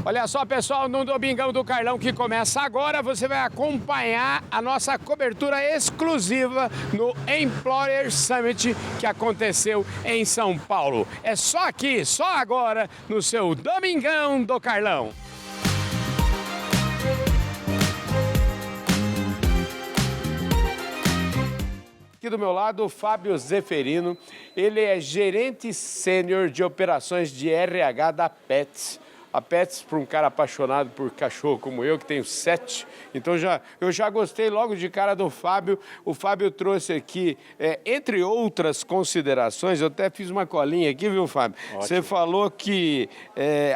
Olha só, pessoal, no Domingão do Carlão que começa agora, você vai acompanhar a nossa cobertura exclusiva no Employer Summit que aconteceu em São Paulo. É só aqui, só agora, no seu Domingão do Carlão. Aqui do meu lado, o Fábio Zeferino, ele é gerente sênior de operações de RH da Pets. A Pets, para um cara apaixonado por cachorro como eu, que tenho 7, então eu já gostei logo de cara do Fábio. O Fábio trouxe aqui, entre outras considerações, eu até fiz uma colinha aqui, viu, Fábio? Ótimo. Você falou que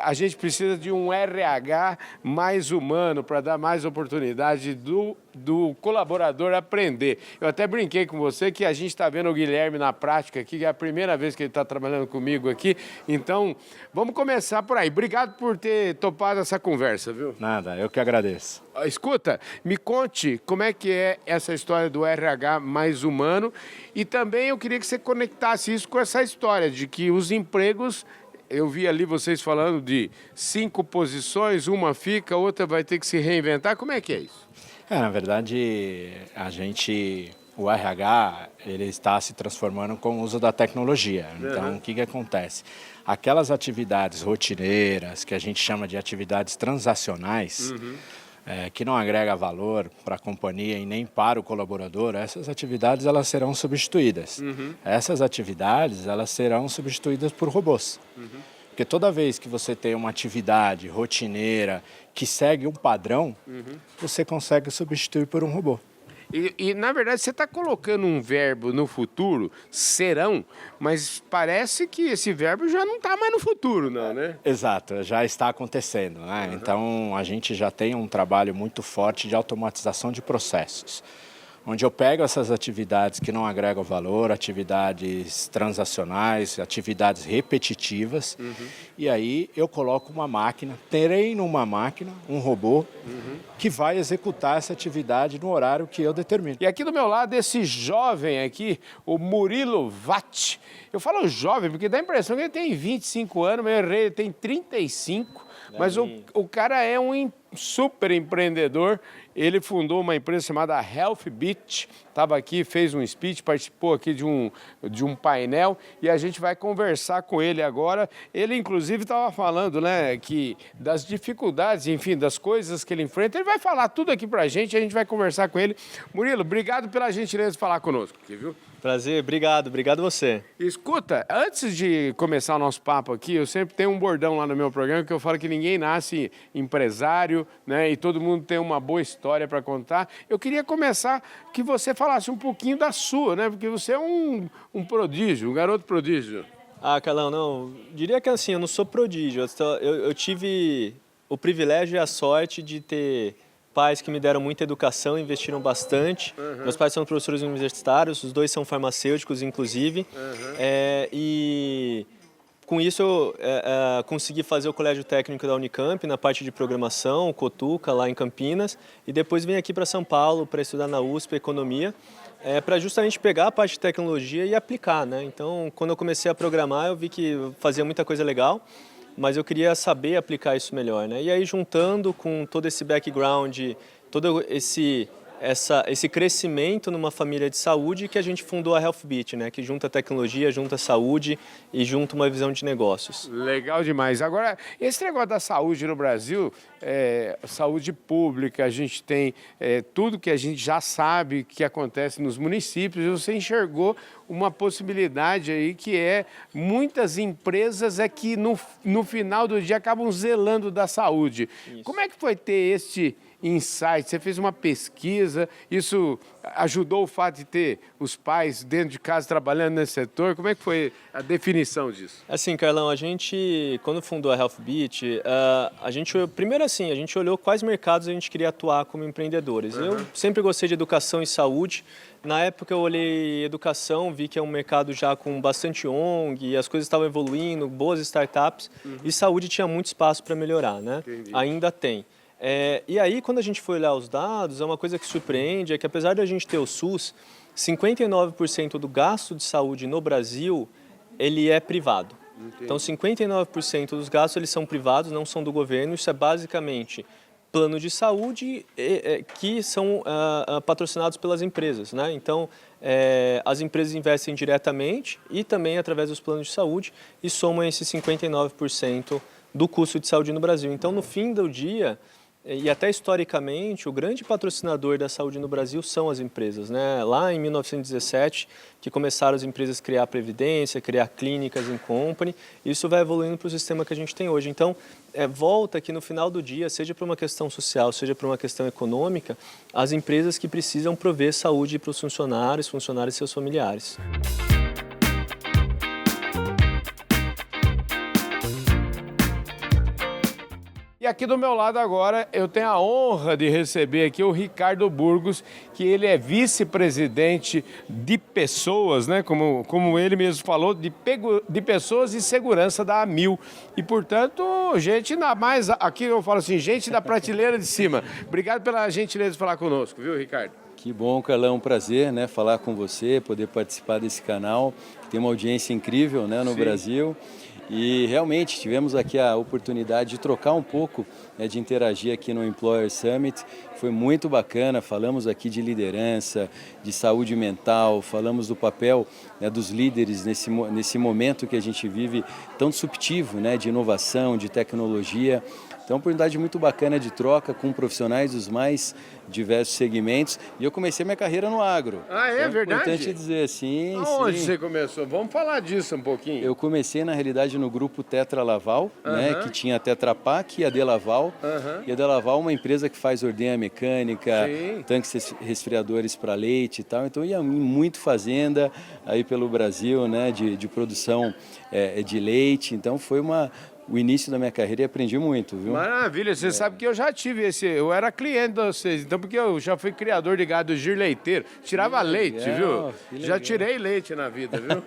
a gente precisa de um RH mais humano para dar mais oportunidade do colaborador aprender. Eu até brinquei com você que a gente está vendo o Guilherme na prática aqui, que é a primeira vez que ele está trabalhando comigo aqui. Então, vamos começar por aí. Obrigado por ter topado essa conversa, viu? Nada, eu que agradeço. Escuta, me conte como é que é essa história do RH mais humano e também eu queria que você conectasse isso com essa história de que os empregos... Eu vi ali vocês falando de 5 posições, uma fica, outra vai ter que se reinventar. Como é que é isso? Na verdade, o RH, ele está se transformando com o uso da tecnologia. Então, o que acontece? Aquelas atividades rotineiras, que a gente chama de atividades transacionais, que não agrega valor para a companhia e nem para o colaborador, essas atividades elas serão substituídas. Essas atividades elas serão substituídas por robôs. Porque toda vez que você tem uma atividade rotineira que segue um padrão, você consegue substituir por um robô. E, na verdade, você está colocando um verbo no futuro, serão, mas parece que esse verbo já não está mais no futuro, não, né? Exato, já está acontecendo, né? Então, a gente já tem um trabalho muito forte de automatização de processos, onde eu pego essas atividades que não agregam valor, atividades transacionais, atividades repetitivas, e aí eu coloco uma máquina, treino uma máquina, um robô, que vai executar essa atividade no horário que eu determino. E aqui do meu lado, esse jovem aqui, o Murilo Vatti. Eu falo jovem porque dá a impressão que ele tem 25 anos, mas ele tem 35, mas o cara é um super empreendedor. Ele fundou uma empresa chamada Healthbit, estava aqui, fez um speech, participou aqui de um painel e a gente vai conversar com ele agora. Ele, inclusive, estava falando, né, que das dificuldades, enfim, das coisas que ele enfrenta. Ele vai falar tudo aqui para a gente vai conversar com ele. Murilo, obrigado pela gentileza de falar conosco aqui, viu? Prazer, obrigado você. Escuta, antes de começar o nosso papo aqui, eu sempre tenho um bordão lá no meu programa que eu falo que ninguém nasce empresário, né, e todo mundo tem uma boa história para contar. Eu queria começar que você falasse um pouquinho da sua, né, porque você é um prodígio, um garoto prodígio. Carlão, não, diria que assim, eu não sou prodígio, eu tive o privilégio e a sorte de ter pais que me deram muita educação, investiram bastante. Meus pais são professores universitários, os dois são farmacêuticos, inclusive. E com isso eu consegui fazer o colégio técnico da Unicamp na parte de programação, Cotuca, lá em Campinas. E depois vim aqui para São Paulo para estudar na USP Economia, para justamente pegar a parte de tecnologia e aplicar, né? Então, quando eu comecei a programar, eu vi que fazia muita coisa legal, mas eu queria saber aplicar isso melhor, né? E aí, juntando com todo esse background, todo esse crescimento numa família de saúde, que a gente fundou a Healthbit, né? Que junta tecnologia, junta saúde e junta uma visão de negócios. Legal demais. Agora, esse negócio da saúde no Brasil, saúde pública, a gente tem tudo que a gente já sabe que acontece nos municípios, e você enxergou uma possibilidade aí que muitas empresas que no final do dia acabam zelando da saúde. Isso. Como é que foi ter este insight? Você fez uma pesquisa, isso ajudou o fato de ter os pais dentro de casa trabalhando nesse setor? Como é que foi a definição disso? Assim, Carlão, a gente, quando fundou a Healthbit, a gente olhou quais mercados a gente queria atuar como empreendedores. Eu sempre gostei de educação e saúde. Na época eu olhei educação, vi que é um mercado já com bastante ONG, as coisas estavam evoluindo, boas startups, e saúde tinha muito espaço para melhorar, né? Entendi. Ainda tem. E aí, quando a gente foi olhar os dados, é uma coisa que surpreende, é que apesar de a gente ter o SUS, 59% do gasto de saúde no Brasil, ele é privado. Então, 59% dos gastos eles são privados, não são do governo. Isso é basicamente plano de saúde que são patrocinados pelas empresas, né? Então, as empresas investem diretamente e também através dos planos de saúde e somam esses 59% do custo de saúde no Brasil. Então, no fim do dia, e até historicamente, o grande patrocinador da saúde no Brasil são as empresas, né? Lá em 1917, que começaram as empresas a criar previdência, criar clínicas em company, isso vai evoluindo para o sistema que a gente tem hoje. Então, volta que no final do dia, seja por uma questão social, seja por uma questão econômica, as empresas que precisam prover saúde para os funcionários e seus familiares. E aqui do meu lado agora eu tenho a honra de receber aqui o Ricardo Burgos, que ele é vice-presidente de pessoas, né? Como ele mesmo falou, de pessoas e segurança da AMIL. E, portanto, gente ainda mais, aqui eu falo assim, gente da prateleira de cima. Obrigado pela gentileza de falar conosco, viu, Ricardo? Que bom, Carlão, um prazer, né, falar com você, poder participar desse canal, que tem uma audiência incrível, né, no Brasil. E realmente tivemos aqui a oportunidade de trocar um pouco, né, de interagir aqui no Employer Summit. Foi muito bacana, falamos aqui de liderança, de saúde mental, falamos do papel, né, dos líderes nesse momento que a gente vive tão disruptivo, né, de inovação, de tecnologia. Então, uma oportunidade muito bacana de troca com profissionais dos mais diversos segmentos. E eu comecei minha carreira no agro. Ah, é então, verdade? É importante dizer, sim. Aonde sim. você começou? Vamos falar disso um pouquinho. Eu comecei, na realidade, no grupo Tetra Laval, né, que tinha a Tetra Pak e a Delaval. E a Delaval é uma empresa que faz ordenha mecânica, tanques resfriadores para leite e tal. Então, eu ia muito fazenda aí pelo Brasil, né, de produção de leite. Então, foi o início da minha carreira e aprendi muito, viu? Maravilha, você sabe que eu já tive eu era cliente de vocês, então porque eu já fui criador de gado girleiteiro, tirava leite, viu? Já tirei leite na vida, viu?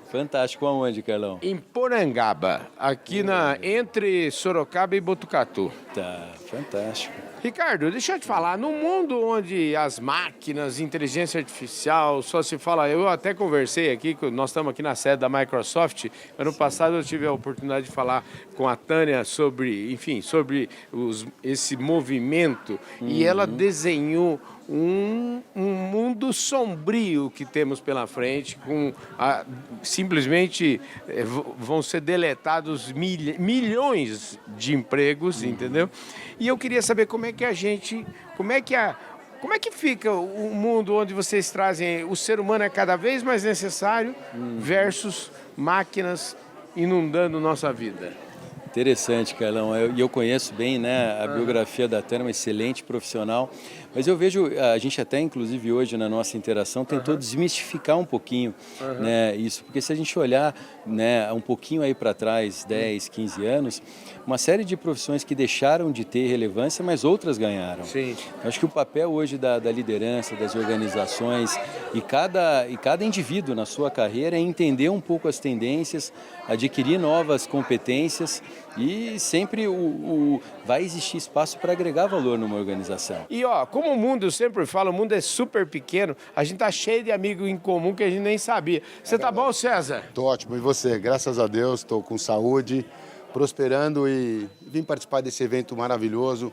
Fantástico, aonde, Carlão? Em Porangaba, aqui entre Sorocaba e Botucatu. Tá, fantástico. Ricardo, deixa eu te falar, no mundo onde as máquinas, inteligência artificial, só se fala, eu até conversei aqui, nós estamos aqui na sede da Microsoft, ano passado eu tive a oportunidade de falar com a Tânia sobre esse movimento, e ela desenhou um mundo sombrio que temos pela frente, simplesmente vão ser deletados milhões de empregos, entendeu? E eu queria saber como é que fica o mundo onde vocês trazem o ser humano é cada vez mais necessário versus máquinas inundando nossa vida. Interessante, Carlão. Eu conheço bem, né, a biografia da Tânia, uma excelente profissional. Mas eu vejo, a gente até inclusive hoje na nossa interação tentou desmistificar um pouquinho, né, isso. Porque se a gente olhar, né, um pouquinho aí para trás, 10, 15 anos, uma série de profissões que deixaram de ter relevância, mas outras ganharam. Sim. Eu acho que o papel hoje da liderança, das organizações e cada indivíduo na sua carreira é entender um pouco as tendências, adquirir novas competências e sempre vai existir espaço para agregar valor numa organização. E como o mundo, eu sempre falo, o mundo é super pequeno, a gente tá cheio de amigos em comum que a gente nem sabia. Você tá bom, César? Tô ótimo. E você? Graças a Deus, estou com saúde, prosperando e vim participar desse evento maravilhoso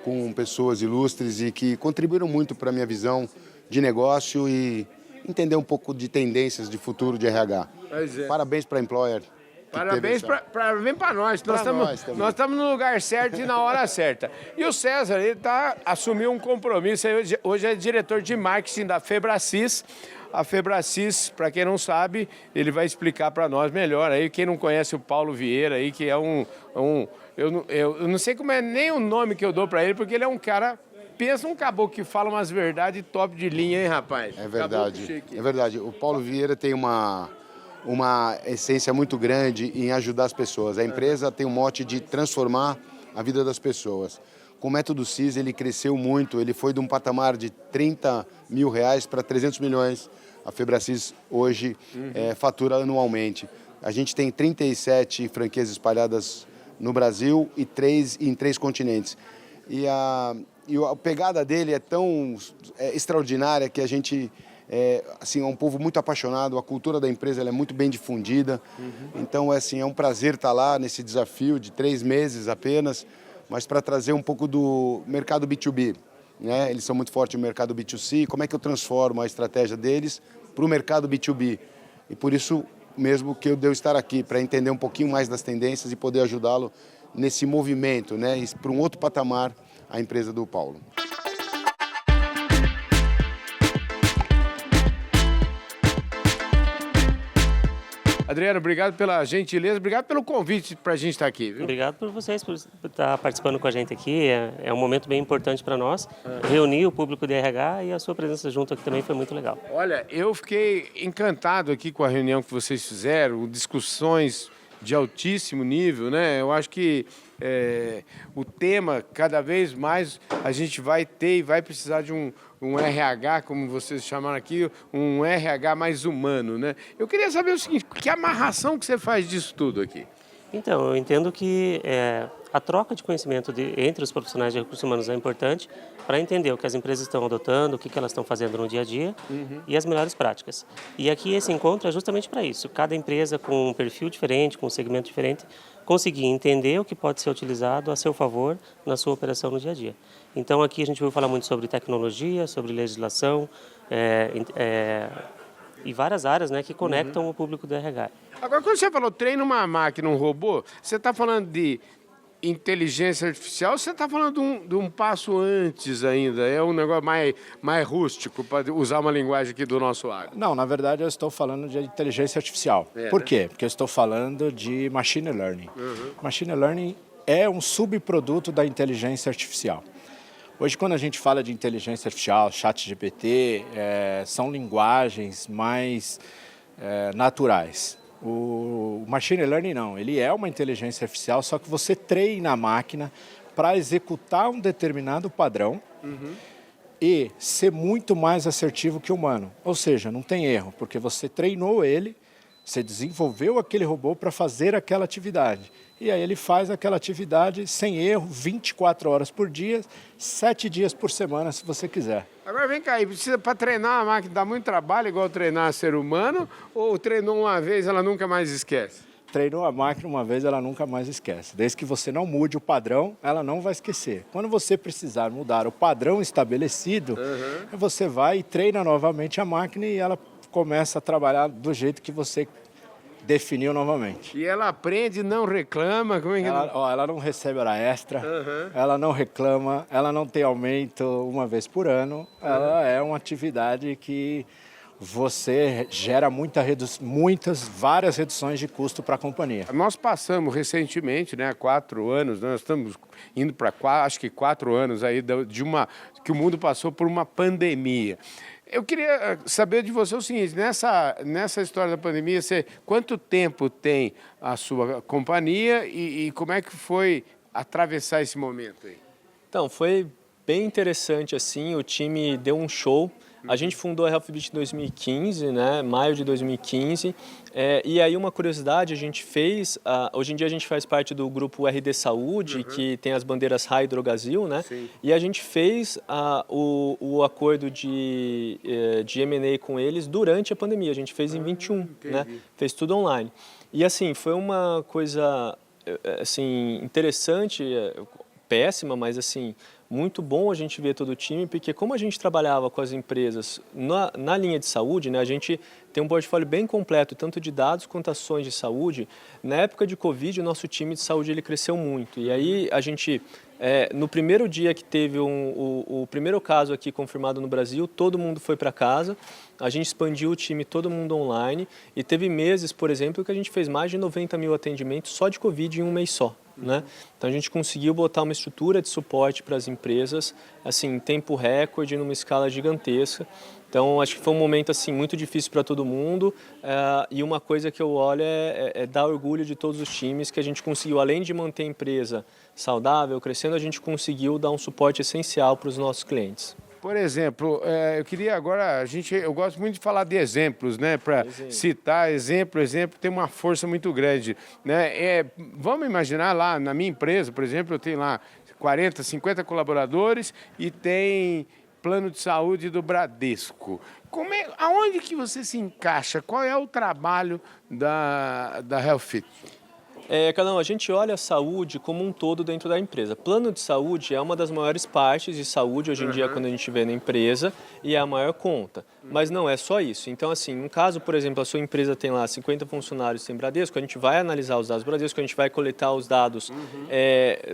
com pessoas ilustres e que contribuíram muito para a minha visão de negócio e entender um pouco de tendências de futuro de RH. Parabéns para a Employer. Parabéns para nós. Nós estamos no lugar certo e na hora certa. E o César, ele assumiu um compromisso. Hoje é diretor de marketing da Febracis. A Febracis, para quem não sabe, ele vai explicar para nós melhor. Aí, quem não conhece o Paulo Vieira, aí, que é eu não sei como é nem o nome que eu dou para ele, porque ele é um cara... Pensa um caboclo que fala umas verdades top de linha, hein, rapaz? É verdade. É verdade. O Paulo Vieira tem uma essência muito grande em ajudar as pessoas. A empresa tem um mote de transformar a vida das pessoas. Com o método CIS, ele cresceu muito, ele foi de um patamar de R$30 mil para 300 milhões. A Febracis hoje fatura anualmente. A gente tem 37 franquias espalhadas no Brasil e em 3 continentes. E a pegada dele é tão extraordinária que a gente assim, é um povo muito apaixonado, a cultura da empresa ela é muito bem difundida. Então, assim, é um prazer estar lá nesse desafio de 3 meses apenas, mas para trazer um pouco do mercado B2B. Né? Eles são muito fortes no mercado B2C, como é que eu transformo a estratégia deles para o mercado B2B? E por isso mesmo que eu devo estar aqui, para entender um pouquinho mais das tendências e poder ajudá-lo nesse movimento, né? E para um outro patamar, a empresa do Paulo. Adriano, obrigado pela gentileza, obrigado pelo convite para a gente estar aqui, viu? Obrigado por vocês, por estar participando com a gente aqui. É um momento bem importante para nós. Reunir o público de RH e a sua presença junto aqui também foi muito legal. Olha, eu fiquei encantado aqui com a reunião que vocês fizeram, discussões de altíssimo nível, né? Eu acho que o tema, cada vez mais, a gente vai ter e vai precisar de um RH, como vocês chamaram aqui, um RH mais humano, né? Eu queria saber o seguinte, que amarração que você faz disso tudo aqui? Então, eu entendo que a troca de conhecimento entre os profissionais de recursos humanos é importante para entender o que as empresas estão adotando, o que elas estão fazendo no dia a dia e as melhores práticas. E aqui esse encontro é justamente para isso. Cada empresa com um perfil diferente, com um segmento diferente, conseguir entender o que pode ser utilizado a seu favor na sua operação no dia a dia. Então aqui a gente vai falar muito sobre tecnologia, sobre legislação e várias áreas, né, que conectam o público do RH. Agora, quando você falou treina uma máquina, um robô, você está falando de inteligência artificial ou você está falando de um passo antes ainda? É um negócio mais rústico, para usar uma linguagem aqui do nosso agro? Não, na verdade eu estou falando de inteligência artificial. Por quê? Porque eu estou falando de machine learning. Machine learning é um subproduto da inteligência artificial. Hoje, quando a gente fala de inteligência artificial, ChatGPT, são linguagens mais naturais. O machine learning não, ele é uma inteligência artificial, só que você treina a máquina para executar um determinado padrão e ser muito mais assertivo que o humano. Ou seja, não tem erro, porque você treinou ele, você desenvolveu aquele robô para fazer aquela atividade. E aí ele faz aquela atividade sem erro, 24 horas por dia, 7 dias por semana, se você quiser. Agora vem cá, precisa para treinar a máquina, dá muito trabalho igual treinar ser humano, ou treinou uma vez, ela nunca mais esquece? Treinou a máquina uma vez, ela nunca mais esquece. Desde que você não mude o padrão, ela não vai esquecer. Quando você precisar mudar o padrão estabelecido, você vai e treina novamente a máquina e ela começa a trabalhar do jeito que você definiu novamente. E ela aprende e não reclama? Como é que ela não recebe hora extra, ela não reclama, ela não tem aumento uma vez por ano. Ela é uma atividade que você gera várias reduções de custo para a companhia. Nós passamos recentemente, né, há 4 anos, nós estamos indo para acho que 4 anos aí que o mundo passou por uma pandemia. Eu queria saber de você o seguinte, nessa história da pandemia, quanto tempo tem a sua companhia e como é que foi atravessar esse momento aí? Então, foi bem interessante assim, o time deu um show. A gente fundou a HealthBit em 2015, né, maio de 2015, e aí uma curiosidade, a gente fez, hoje em dia a gente faz parte do grupo RD Saúde, que tem as bandeiras RA e Drogasil, né, e a gente fez o acordo de M&A com eles durante a pandemia, a gente fez em 21, né, fez tudo online. E assim, foi uma coisa assim, interessante, péssima, mas assim, muito bom a gente ver todo o time, porque como a gente trabalhava com as empresas na linha de saúde, né, a gente tem um portfólio bem completo, tanto de dados quanto ações de saúde. Na época de Covid, o nosso time de saúde ele cresceu muito. E aí a gente, no primeiro dia que teve o primeiro caso aqui confirmado no Brasil, todo mundo foi para casa, a gente expandiu o time, todo mundo online, e teve meses, por exemplo, que a gente fez mais de 90 mil atendimentos só de Covid em um mês só. Né? Então a gente conseguiu botar uma estrutura de suporte para as empresas, assim, em tempo recorde, numa escala gigantesca. Então acho que foi um momento assim muito difícil para todo mundo, e uma coisa que eu olho é dar orgulho de todos os times que a gente conseguiu, além de manter a empresa saudável, crescendo, a gente conseguiu dar um suporte essencial para os nossos clientes. Por exemplo, eu queria agora, eu gosto muito de falar de exemplos, né? Para citar exemplo tem uma força muito grande, né? Vamos imaginar lá na minha empresa, por exemplo, eu tenho lá 40, 50 colaboradores e tem plano de saúde do Bradesco. Aonde que você se encaixa? Qual é o trabalho da HealthFit? Carlão, a gente olha a saúde como um todo dentro da empresa. Plano de saúde é uma das maiores partes de saúde hoje em dia quando a gente vê na empresa e é a maior conta. Mas não é só isso. Então, assim, no caso, por exemplo, a sua empresa tem lá 50 funcionários sem Bradesco, a gente vai analisar os dados do Bradesco, a gente vai coletar os dados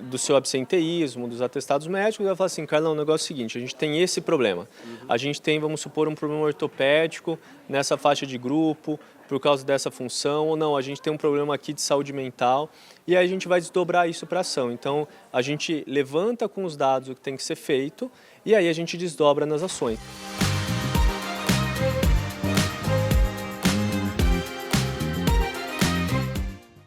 do seu absenteísmo, dos atestados médicos e vai falar assim, Carlão, o negócio é o seguinte, a gente tem esse problema. A gente tem, vamos supor, um problema ortopédico nessa faixa de grupo, por causa dessa função, ou não, a gente tem um problema aqui de saúde mental, e aí a gente vai desdobrar isso para ação. Então, a gente levanta com os dados o que tem que ser feito, e aí a gente desdobra nas ações.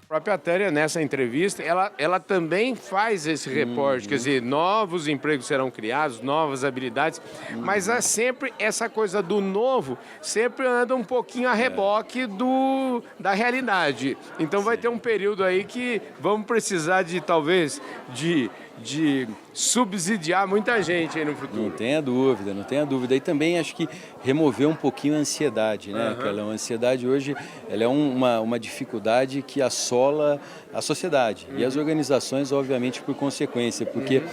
A própria Tânia, nessa entrevista, ela também faz esse reporte, quer dizer, novos empregos serão criados, novas habilidades, mas é sempre essa coisa do novo, sempre anda um pouquinho a reboque da realidade. Então vai ter um período aí que vamos precisar de, talvez, de subsidiar muita gente aí no futuro. Não tenha dúvida, não tenha dúvida. E também acho que remover um pouquinho a ansiedade, né, Carlão? A ansiedade hoje ela é uma dificuldade que assola a sociedade e as organizações, obviamente, por consequência, porque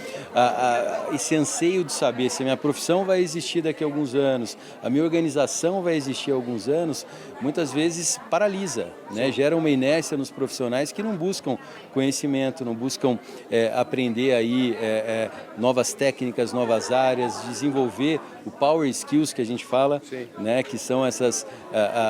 esse anseio de saber se a minha profissão vai existir daqui a alguns anos, a minha organização vai existir há alguns anos, muitas vezes paralisa, né? Gera uma inércia nos profissionais que não buscam conhecimento, não buscam aprender aí novas técnicas, novas áreas, desenvolver o power skills que a gente fala, né, que são essas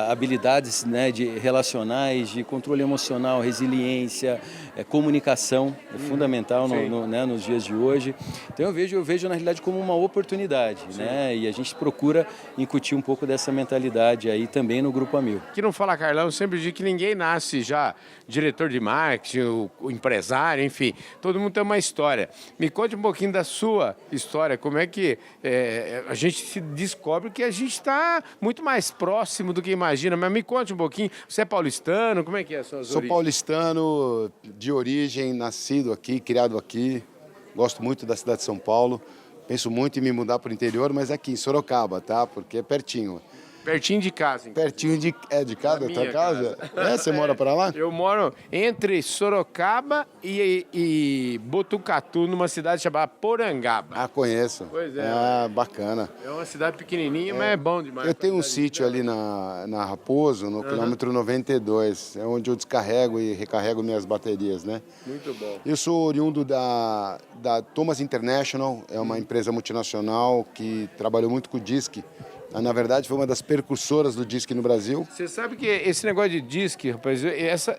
habilidades, né, relacionais, de controle emocional, resiliência, comunicação, é fundamental né, nos dias de hoje. Então eu vejo na realidade como uma oportunidade, né, e a gente procura incutir um pouco dessa mentalidade aí também no Grupo Amil. Que não fala, Carlão, eu sempre digo que ninguém nasce já diretor de marketing, o empresário, enfim, todo mundo tem uma história. Me conte um pouquinho da sua história, como é que a gente se descobre que a gente está muito mais próximo do que imagina, mas me conte um pouquinho, você é paulistano, como é que é a sua origem? Sou paulistano, de origem, nascido aqui, criado aqui, gosto muito da cidade de São Paulo, penso muito em me mudar para o interior, mas aqui em Sorocaba, tá? Porque é pertinho. Pertinho de casa, então. Pertinho de casa, da tua casa? Você mora para lá? Eu moro entre Sorocaba e Botucatu, numa cidade chamada Porangaba. Ah, conheço. Pois é. Ah, bacana. É uma cidade pequenininha, mas é bom demais. Eu tenho um sítio ali na Raposo, no quilômetro 92, é onde eu descarrego e recarrego minhas baterias, né? Muito bom. Eu sou oriundo da Thomas International, é uma empresa multinacional que trabalhou muito com o DISC. Na verdade, foi uma das percursoras do DISC no Brasil. Você sabe que esse negócio de DISC, rapaz,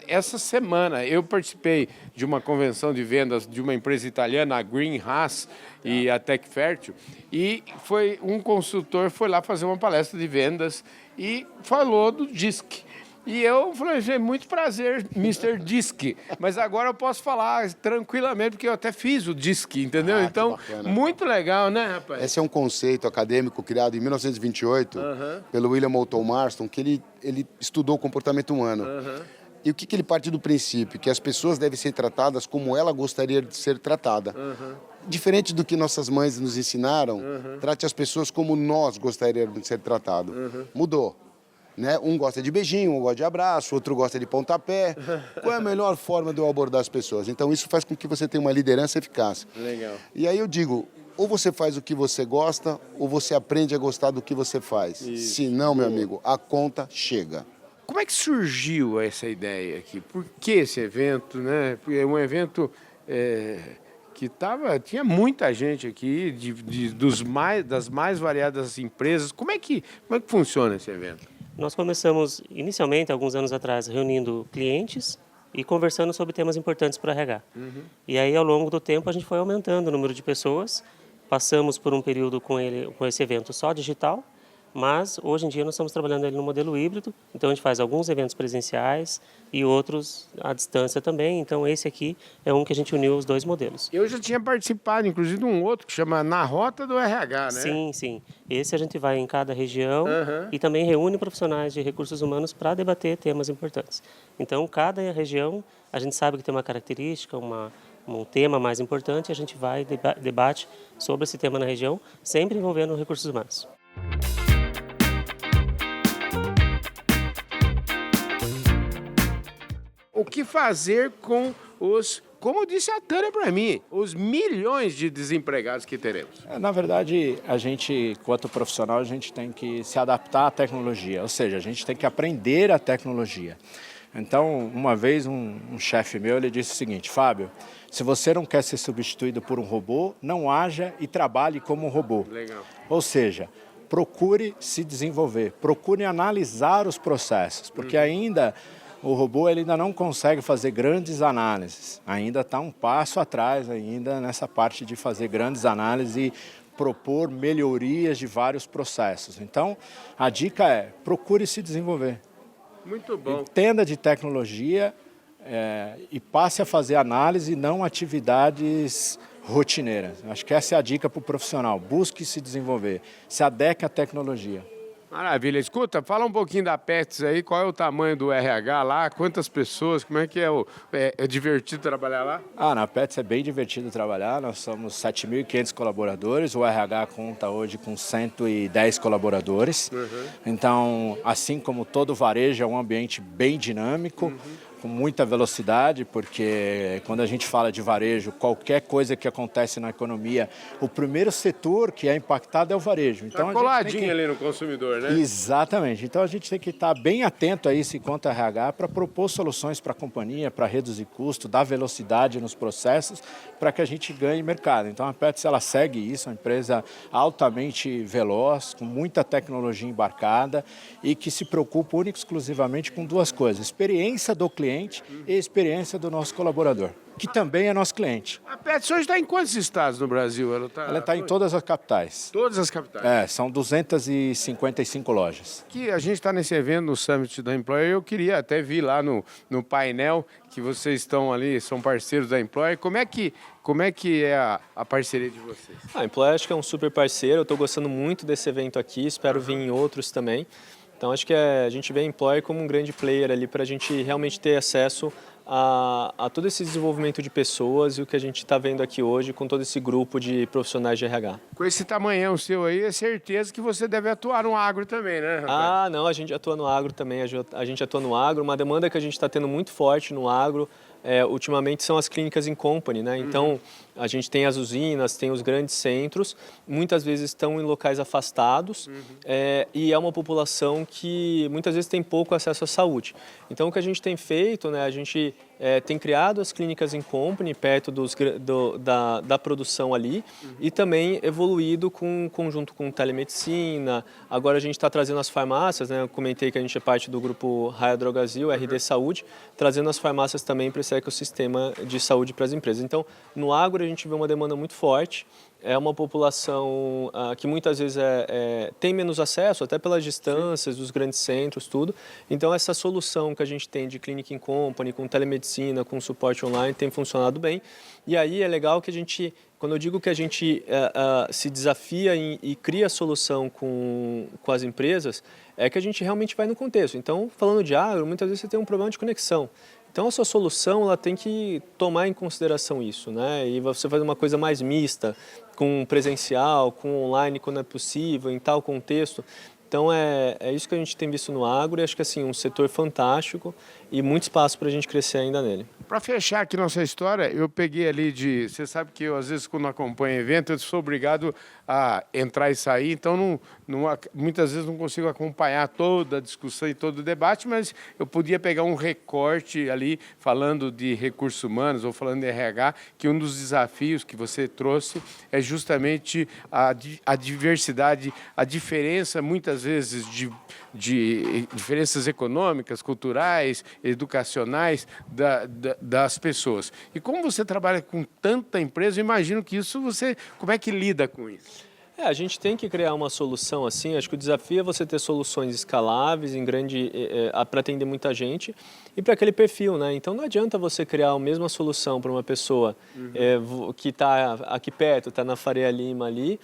essa semana eu participei de uma convenção de vendas de uma empresa italiana, a Green Haas e a Tech Fértil, e foi um consultor foi lá fazer uma palestra de vendas e falou do DISC. E eu falei, muito prazer, Mr. DISC, mas agora eu posso falar tranquilamente, porque eu até fiz o DISC, entendeu? Então, muito legal, né, rapaz? Esse é um conceito acadêmico criado em 1928 pelo William Moulton Marston, que ele estudou o comportamento humano. E o que ele parte do princípio? Que as pessoas devem ser tratadas como ela gostaria de ser tratada. Diferente do que nossas mães nos ensinaram, trate as pessoas como nós gostaríamos de ser tratados. Mudou. Né? Um gosta de beijinho, um gosta de abraço, outro gosta de pontapé. Qual é a melhor forma de eu abordar as pessoas? Então isso faz com que você tenha uma liderança eficaz. Legal. E aí eu digo, ou você faz o que você gosta, ou você aprende a gostar do que você faz. Se não, meu amigo, a conta chega. Como é que surgiu essa ideia aqui? Por que esse evento, né? É um evento que tinha muita gente aqui, das mais variadas empresas. Como é que funciona esse evento? Nós começamos inicialmente, alguns anos atrás, reunindo clientes e conversando sobre temas importantes para o RH. E aí, ao longo do tempo, a gente foi aumentando o número de pessoas. Passamos por um período com esse evento só digital, mas hoje em dia nós estamos trabalhando ele no modelo híbrido. Então, a gente faz alguns eventos presenciais e outros à distância também. Então, esse aqui é um que a gente uniu os dois modelos. Eu já tinha participado, inclusive, de um outro que chama Na Rota do RH, né? Sim, sim. Esse a gente vai em cada região e também reúne profissionais de recursos humanos para debater temas importantes. Então, cada região, a gente sabe que tem uma característica, uma um tema mais importante, a gente vai debate sobre esse tema na região, sempre envolvendo recursos humanos. O que fazer com os, como disse a Tânia para mim, os milhões de desempregados que teremos? Na verdade, a gente, enquanto profissional, a gente tem que se adaptar à tecnologia, ou seja, a gente tem que aprender a tecnologia. Então, uma vez um chefe meu, ele disse o seguinte: Fábio, se você não quer ser substituído por um robô, não haja e trabalhe como um robô. Legal. Ou seja, procure se desenvolver, procure analisar os processos, porque ainda o robô ele ainda não consegue fazer grandes análises, ainda está um passo atrás ainda nessa parte de fazer grandes análises e propor melhorias de vários processos. Então, a dica é: procure se desenvolver. Muito bom. Entenda de tecnologia e passe a fazer análise e não atividades rotineiras. Acho que essa é a dica para o profissional. Busque se desenvolver, se adeque à tecnologia. Maravilha. Escuta, fala um pouquinho da Pets aí, qual é o tamanho do RH lá, quantas pessoas, como é que é? É divertido trabalhar lá? Na Pets é bem divertido trabalhar, nós somos 7.500 colaboradores, o RH conta hoje com 110 colaboradores. Então, assim como todo varejo, é um ambiente bem dinâmico, com muita velocidade, porque quando a gente fala de varejo, qualquer coisa que acontece na economia, o primeiro setor que é impactado é o varejo. Então, Tá coladinho ali no consumidor, né? Exatamente. Então a gente tem que estar bem atento a isso enquanto RH para propor soluções para a companhia, para reduzir custo, dar velocidade nos processos, para que a gente ganhe mercado. Então a Pets ela segue isso, é uma empresa altamente veloz, com muita tecnologia embarcada e que se preocupa única e exclusivamente com duas coisas: experiência do cliente e experiência do nosso colaborador, que também é nosso cliente. A Pets hoje está em quantos estados no Brasil? Ela está em todas as capitais. Todas as capitais? São 255 lojas. Que a gente está nesse evento, no Summit da Employer, eu queria até vir lá no painel que vocês estão ali, são parceiros da Employer. Como é que é a parceria de vocês? A Employer acho que é um super parceiro, eu estou gostando muito desse evento aqui, espero vir em outros também. Então acho que a gente vê a Employer como um grande player ali para a gente realmente ter acesso a todo esse desenvolvimento de pessoas e o que a gente está vendo aqui hoje com todo esse grupo de profissionais de RH. Com esse tamanhão seu aí, é certeza que você deve atuar no agro também, né, rapaz? Não, a gente atua no agro também, a gente atua no agro. Uma demanda que a gente está tendo muito forte no agro ultimamente são as clínicas in company, né? Então, a gente tem as usinas, tem os grandes centros, muitas vezes estão em locais afastados e é uma população que muitas vezes tem pouco acesso à saúde. Então, o que a gente tem feito, né, a gente tem criado as clínicas in company perto da produção ali e também evoluído conjunto com telemedicina. Agora a gente está trazendo as farmácias, né? Eu comentei que a gente é parte do grupo Raia Drogasil, RD Saúde, trazendo as farmácias também para esse ecossistema de saúde para as empresas. Então, no agro a gente vê uma demanda muito forte. É uma população que muitas vezes tem menos acesso, até pelas distâncias dos grandes centros, tudo. Então, essa solução que a gente tem de Clinic in Company, com telemedicina, com suporte online, tem funcionado bem. E aí é legal que a gente, quando eu digo que a gente se desafia e cria solução com as empresas, é que a gente realmente vai no contexto. Então, falando de agro, muitas vezes você tem um problema de conexão. Então, a sua solução ela tem que tomar em consideração isso, né? E você faz uma coisa mais mista, com presencial, com online quando é possível, em tal contexto. Então, é isso que a gente tem visto no agro e acho que assim, um setor fantástico e muito espaço para a gente crescer ainda nele. Para fechar aqui nossa história, eu peguei ali Você sabe que eu, às vezes, quando acompanho evento, eu sou obrigado a entrar e sair, então muitas vezes não consigo acompanhar toda a discussão e todo o debate, mas eu podia pegar um recorte ali, falando de recursos humanos ou falando de RH, que um dos desafios que você trouxe é justamente a diversidade, a diferença, muitas vezes, de diferenças econômicas, culturais, educacionais das pessoas. E como você trabalha com tanta empresa, eu imagino que como é que lida com isso? A gente tem que criar uma solução assim, acho que o desafio é você ter soluções escaláveis, para atender muita gente e para aquele perfil, né? Então não adianta você criar a mesma solução para uma pessoa que está aqui perto, está na Faria Lima ali,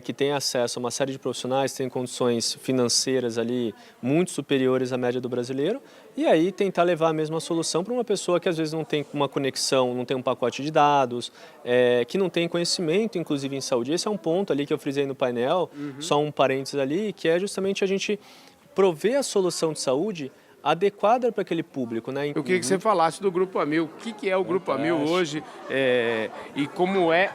que tem acesso a uma série de profissionais, tem condições financeiras ali muito superiores à média do brasileiro, E aí tentar levar a mesma solução para uma pessoa que às vezes não tem uma conexão, não tem um pacote de dados, que não tem conhecimento, inclusive em saúde. Esse é um ponto ali que eu frisei no painel, só um parênteses ali, que é justamente a gente prover a solução de saúde adequada para aquele público, né? Eu queria que você falasse do Grupo Amil. O que é o Grupo Amil hoje e como é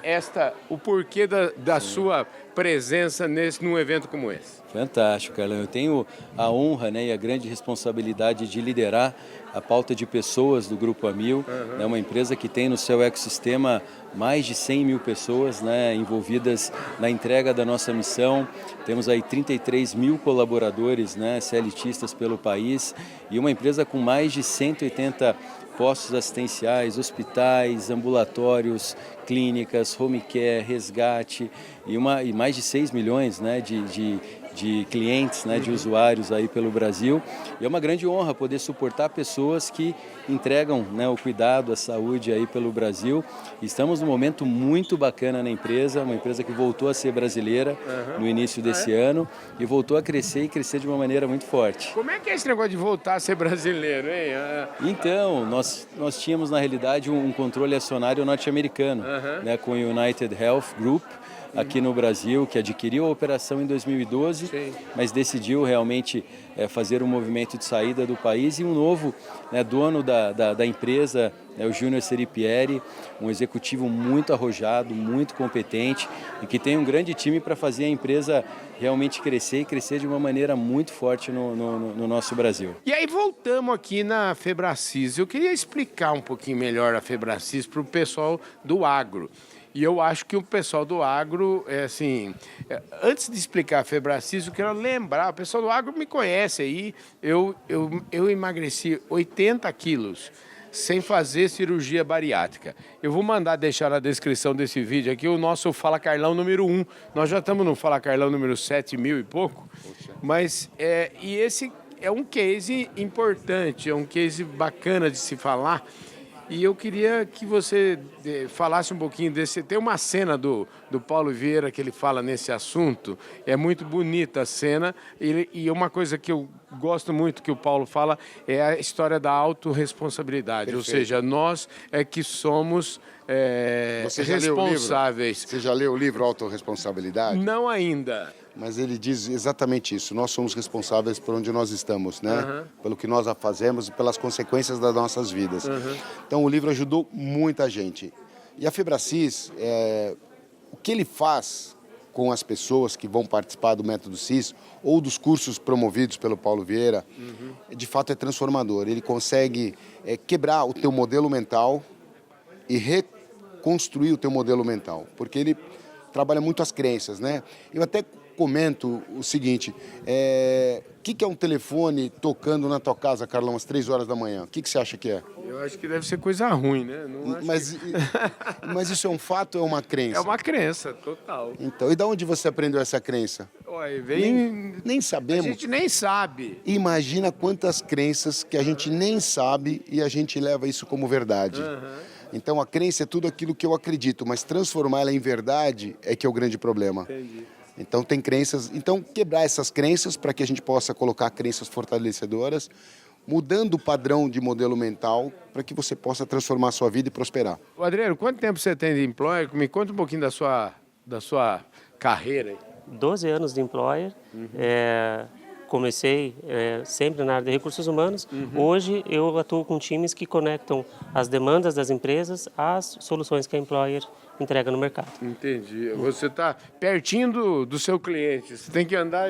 o porquê da sua presença num evento como esse? Fantástico, Carlão. Eu tenho a honra, né, e a grande responsabilidade de liderar a pauta de pessoas do Grupo Amil. É uma empresa que tem no seu ecossistema mais de 100 mil pessoas, né, envolvidas na entrega da nossa missão. Temos aí 33 mil colaboradores, né, CLTistas pelo país, e uma empresa com mais de 180 postos assistenciais, hospitais, ambulatórios, clínicas, home care, resgate e mais de 6 milhões, né, de clientes, né, de usuários aí pelo Brasil. E é uma grande honra poder suportar pessoas que entregam, né, o cuidado, a saúde aí pelo Brasil. Estamos num momento muito bacana na empresa, uma empresa que voltou a ser brasileira no início desse ano e voltou a crescer e crescer de uma maneira muito forte. Como é que é esse negócio de voltar a ser brasileiro, hein? Então, nós tínhamos na realidade um controle acionário norte-americano, né, com o United Health Group, aqui no Brasil, que adquiriu a operação em 2012, mas decidiu realmente fazer um movimento de saída do país, e um novo, né, dono da empresa, o Júnior Seripieri, um executivo muito arrojado, muito competente e que tem um grande time para fazer a empresa realmente crescer e crescer de uma maneira muito forte no nosso Brasil. E aí voltamos aqui na Febracis. Eu queria explicar um pouquinho melhor a Febracis para o pessoal do agro. E eu acho que o pessoal do agro, antes de explicar a Febracis, eu quero lembrar, o pessoal do agro me conhece aí, eu emagreci 80 quilos sem fazer cirurgia bariátrica. Eu vou mandar deixar na descrição desse vídeo aqui o nosso Fala Carlão número 1. Nós já estamos no Fala Carlão número 7.000 e pouco, mas e esse é um case importante, é um case bacana de se falar. E eu queria que você falasse um pouquinho desse... Tem uma cena do Paulo Vieira que ele fala nesse assunto, é muito bonita a cena, e uma coisa que eu gosto muito que o Paulo fala é a história da autorresponsabilidade. Ou seja, nós é que somos responsáveis. Você já leu o livro Autorresponsabilidade? Não ainda. Mas ele diz exatamente isso. Nós somos responsáveis por onde nós estamos, né? Pelo que nós fazemos e pelas consequências das nossas vidas. Então, o livro ajudou muita gente. E a Febracis, o que ele faz com as pessoas que vão participar do Método CIS ou dos cursos promovidos pelo Paulo Vieira, de fato é transformador. Ele consegue quebrar o teu modelo mental e reconstruir o teu modelo mental, porque ele trabalha muito as crenças, né? Eu até comento o seguinte, o que é um telefone tocando na tua casa, Carlão, às 3 horas da manhã? O que você acha que é? Eu acho que deve ser coisa ruim, né? Mas isso é um fato ou é uma crença? É uma crença, total. Então, e de onde você aprendeu essa crença? Olha, nem sabemos. A gente nem sabe. Imagina quantas crenças que a gente nem sabe e a gente leva isso como verdade. Então, a crença é tudo aquilo que eu acredito, mas transformá-la em verdade é que é o grande problema. Entendi. Então, tem crenças. Então, quebrar essas crenças para que a gente possa colocar crenças fortalecedoras, mudando o padrão de modelo mental para que você possa transformar a sua vida e prosperar. Adriano, quanto tempo você tem de employer? Me conta um pouquinho da sua carreira aí. 12 anos de employer. Comecei sempre na área de recursos humanos. Hoje eu atuo com times que conectam as demandas das empresas às soluções que a employer entrega no mercado. Entendi. Você está pertinho do seu cliente, você tem que andar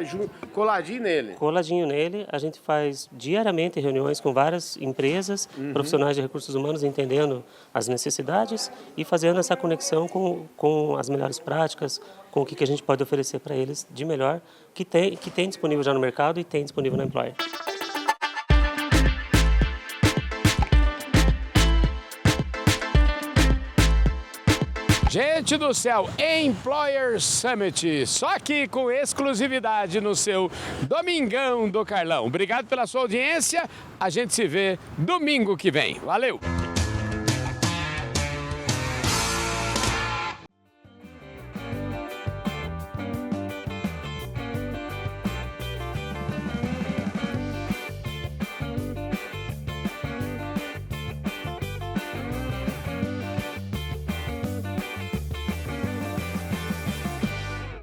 coladinho nele. Coladinho nele, a gente faz diariamente reuniões com várias empresas, profissionais de recursos humanos, entendendo as necessidades e fazendo essa conexão com as melhores práticas, com o que a gente pode oferecer para eles de melhor, que tem disponível já no mercado e tem disponível na Employer. Gente do céu, Employer Summit, só aqui com exclusividade no seu Domingão do Carlão. Obrigado pela sua audiência, a gente se vê domingo que vem. Valeu!